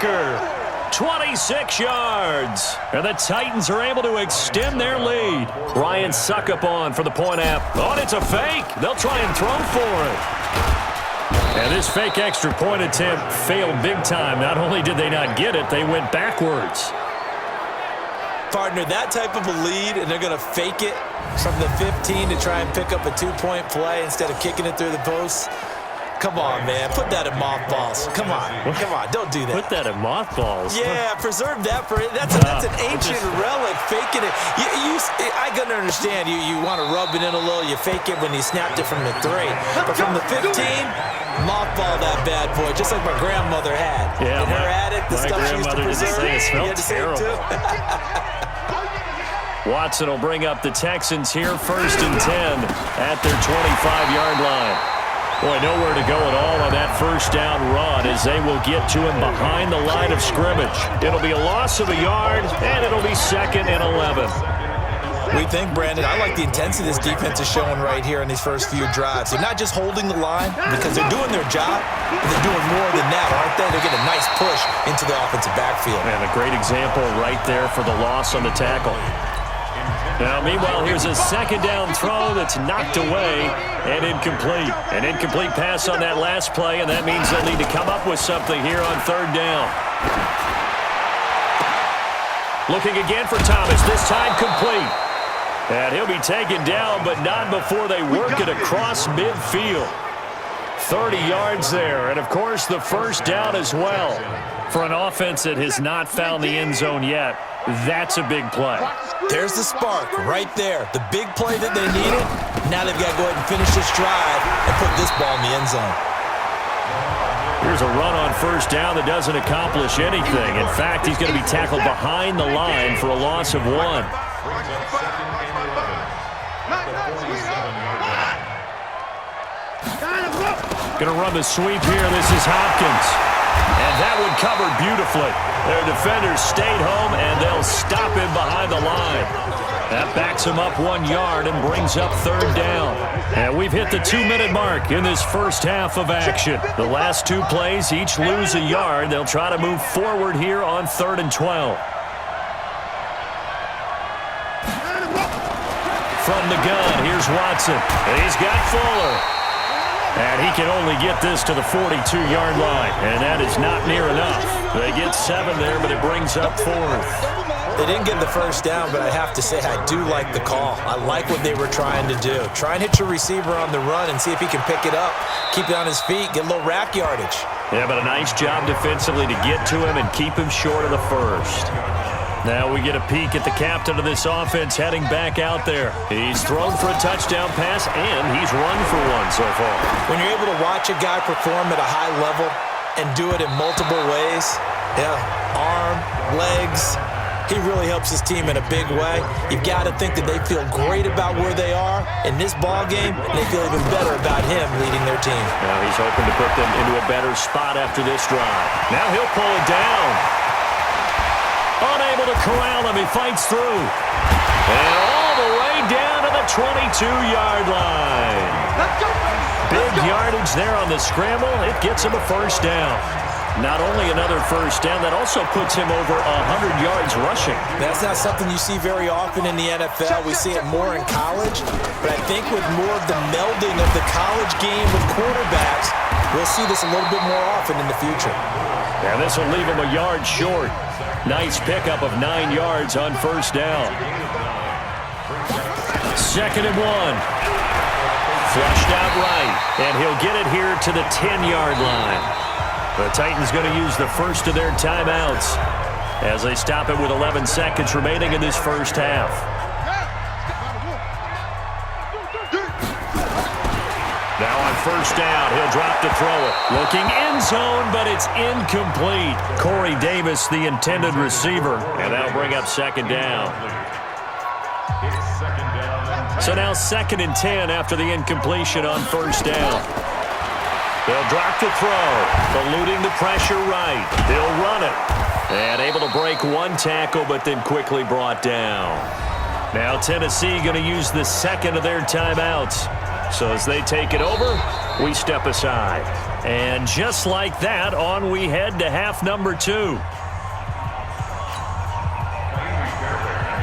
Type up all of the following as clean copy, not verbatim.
Tucker. 26 yards. And the Titans are able to extend their lead. Ryan Suckup on for the point app. Oh, and it's a fake. They'll try and throw for it. And this fake extra point attempt failed big time. Not only did they not get it, they went backwards. Partner, that type of a lead, and they're going to fake it from the 15 to try and pick up a two-point play instead of kicking it through the post. Come on, man. Put that in mothballs. Come on. Come on. Don't do that. Put that in mothballs? Yeah, preserve that for it. That's an ancient relic, faking it. I can understand. You want to rub it in a little. You fake it when you snapped it from the 3. But from the 15, mothball that bad boy, just like my grandmother had. Yeah, her attic, the stuff she used to preserve. It smelled terrible. Too. Watson will bring up the Texans here, 1st and 10 at their 25-yard line. Boy, nowhere to go at all on that first down run as they will get to him behind the line of scrimmage. It'll be a loss of a yard, and it'll be 2nd and 11. We think, Brandon, I like the intensity this defense is showing right here in these first few drives. They're not just holding the line because they're doing their job, but they're doing more than that, aren't they? They're getting a nice push into the offensive backfield. And a great example right there for the loss on the tackle. Now, meanwhile, here's a 2nd down throw that's knocked away and incomplete. An incomplete pass on that last play, and that means they'll need to come up with something here on 3rd down. Looking again for Thomas, this time complete. And he'll be taken down, but not before they work it across midfield. 30 yards there, and of course the first down as well. For an offense that has not found the end zone yet, that's a big play. There's the spark right there. The big play that they needed. Now they've got to go ahead and finish this drive and put this ball in the end zone. Here's a run on 1st down that doesn't accomplish anything. In fact, he's going to be tackled behind the line for a loss of 1. Going to run the sweep here. This is Hopkins. And that one covered beautifully. Their defenders stayed home, and they'll stop him behind the line. That backs him up 1 yard and brings up 3rd down. And we've hit the 2-minute mark in this first half of action. The last 2 plays each lose a yard. They'll try to move forward here on 3rd and 12. From the gun, here's Watson. And he's got Fuller. And he can only get this to the 42-yard line, and that is not near enough. They get 7 there, but it brings up 4th. They didn't get the first down, but I have to say I do like the call. I like what they were trying to do. Try and hit your receiver on the run and see if he can pick it up, keep it on his feet, get a little rack yardage. Yeah, but a nice job defensively to get to him and keep him short of the first. Now we get a peek at the captain of this offense heading back out there. He's thrown for a touchdown pass, and he's run for one so far. When you're able to watch a guy perform at a high level and do it in multiple ways, arm, legs, he really helps his team in a big way. You've got to think that they feel great about where they are in this ball game, and they feel even better about him leading their team. Now he's hoping to put them into a better spot after this drive. Now he'll pull it down. Unable to corral him, he fights through. And all the way down to the 22-yard line. Big yardage there on the scramble. It gets him a first down. Not only another first down, that also puts him over 100 yards rushing. That's not something you see very often in the NFL. We see it more in college. But I think with more of the melding of the college game with quarterbacks, we'll see this a little bit more often in the future. And this will leave him a yard short. Nice pickup of 9 yards on first down. 2nd and 1. Flushed out right, and he'll get it here to the 10-yard line. The Titans going to use the first of their timeouts as they stop it with 11 seconds remaining in this first half. Now on first down, he'll drop to throw it. Looking end zone, but it's incomplete. Corey Davis, the intended receiver, and that'll bring up 2nd down. So now 2nd and 10 after the incompletion on first down. They'll drop to throw, eluding the pressure right. They'll run it. And able to break 1 tackle, but then quickly brought down. Now Tennessee going to use the 2nd of their timeouts. So as they take it over, We step aside. And just like that, on we head to half number 2.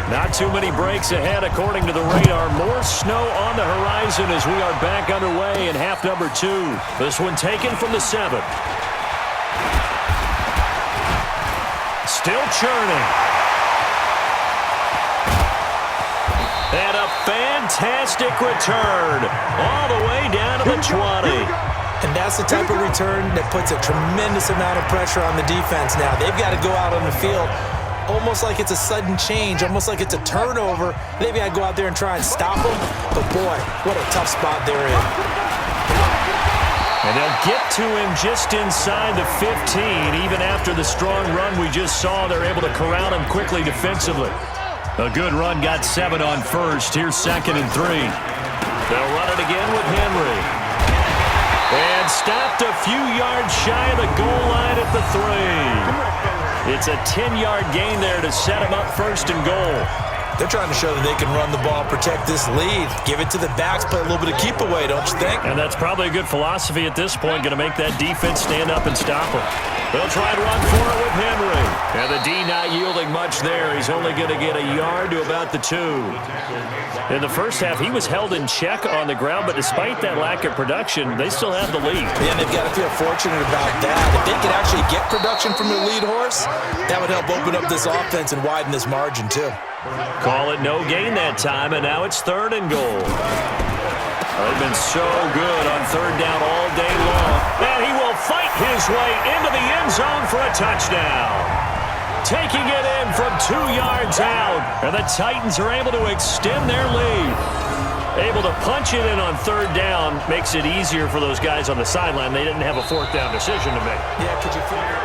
Not too many breaks ahead according to the radar. More snow on the horizon as we are back underway in half number 2. This one taken from the 7. Still churning. And a fantastic return all the way down to the 20. And that's the type of return that puts a tremendous amount of pressure on the defense now. They've got to go out on the field almost like it's a sudden change, almost like it's a turnover. They've got to go out there and try and stop them. But, boy, what a tough spot they're in. And they'll get to him just inside the 15. Even after the strong run we just saw, they're able to corral him quickly defensively. A good run got 7 on first. Here's 2nd and 3. They'll run it again with Henry. And stopped a few yards shy of the goal line at the 3. It's a 10-yard gain there to set him up 1st and goal. They're trying to show that they can run the ball, protect this lead, give it to the backs, play a little bit of keep away, don't you think? And that's probably a good philosophy at this point, going to make that defense stand up and stop them. They'll try and run for it with Henry. And the D not yielding much there. He's only going to get a yard to about the 2. In the first half, he was held in check on the ground, but despite that lack of production, they still have the lead. Yeah, and they've got to feel fortunate about that. If they could actually get production from their lead horse, that would help open up this offense and widen this margin, too. Call it no gain that time, and now it's 3rd and goal. They've been so good on 3rd down all day long. And he will fight his way into the end zone for a touchdown. Taking it in from 2 yards out, and the Titans are able to extend their lead. Able to punch it in on 3rd down makes it easier for those guys on the sideline. They didn't have a 4th down decision to make. Yeah, could you figure?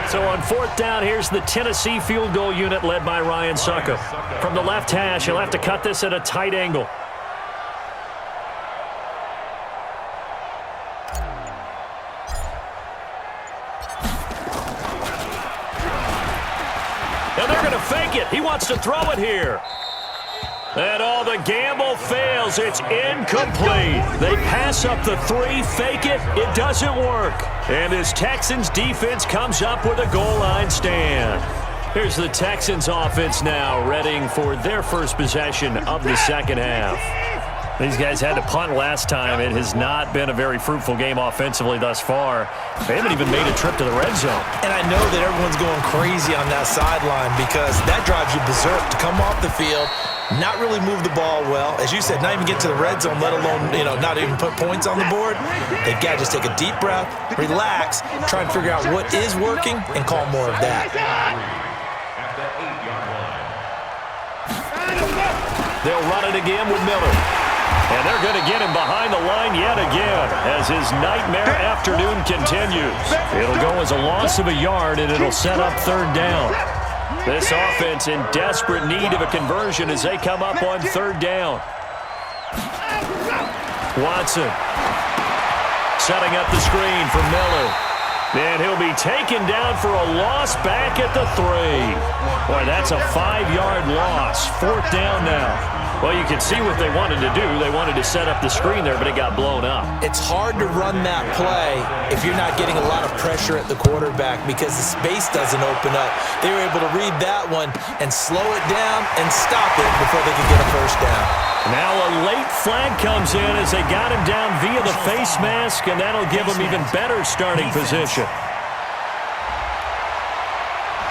So on 4th down, here's the Tennessee field goal unit led by Ryan Suckup. From the left hash, he'll have to cut this at a tight angle. And they're going to fake it. He wants to throw it here. And all the gamble fails. It's incomplete. They pass up the 3, fake it. It doesn't work. And this Texans defense comes up with a goal line stand. Here's the Texans offense now, readying for their first possession of the 2nd half. These guys had to punt last time. It has not been a very fruitful game offensively thus far. They haven't even made a trip to the red zone. And I know that everyone's going crazy on that sideline because that drives you berserk to come off the field, not really move the ball well. As you said, not even get to the red zone, let alone, not even put points on the board. They've got to just take a deep breath, relax, try and figure out what is working, and call more of that. They'll run it again with Miller. And they're going to get him behind the line yet again as his nightmare afternoon continues. It'll go as a loss of a yard, and it'll set up 3rd down. This offense in desperate need of a conversion as they come up on 3rd down. Watson setting up the screen for Miller. And he'll be taken down for a loss back at the 3. Boy, that's a 5-yard loss. 4th down now. Well, you can see what they wanted to do. They wanted to set up the screen there, but it got blown up. It's hard to run that play if you're not getting a lot of pressure at the quarterback because the space doesn't open up. They were able to read that one and slow it down and stop it before they could get a 1st down. Now a late flag comes in as they got him down via the face mask, and that'll give him even better starting position.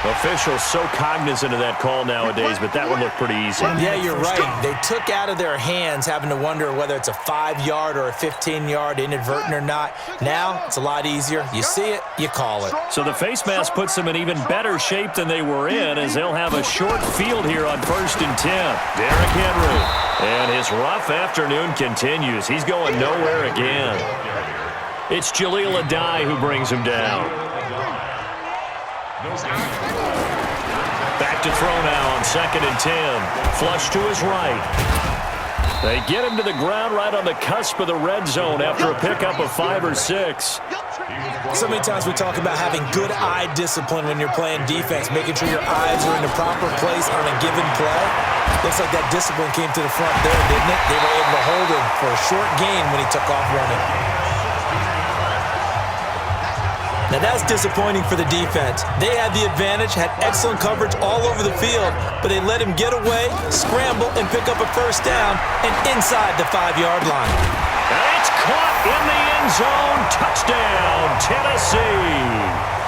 Officials so cognizant of that call nowadays, but that one looked pretty easy. Yeah, you're right. They took out of their hands having to wonder whether it's a 5-yard or a 15-yard, inadvertent or not. Now, it's a lot easier. You see it, you call it. So the face mask puts them in even better shape than they were in as they'll have a short field here on 1st and 10. Derrick Henry. And his rough afternoon continues. He's going nowhere again. It's Jaleel Adai who brings him down. Back to throw now on 2nd and 10. Flush to his right. They get him to the ground right on the cusp of the red zone after a pickup of 5 or 6. So many times we talk about having good eye discipline when you're playing defense, making sure your eyes are in the proper place on a given play. Looks like that discipline came to the front there, didn't it? They were able to hold him for a short gain when he took off running. Now that's disappointing for the defense. They had the advantage, had excellent coverage all over the field, but they let him get away, scramble, and pick up a first down and inside the 5-yard line. And it's caught in the end zone. Touchdown, Tennessee.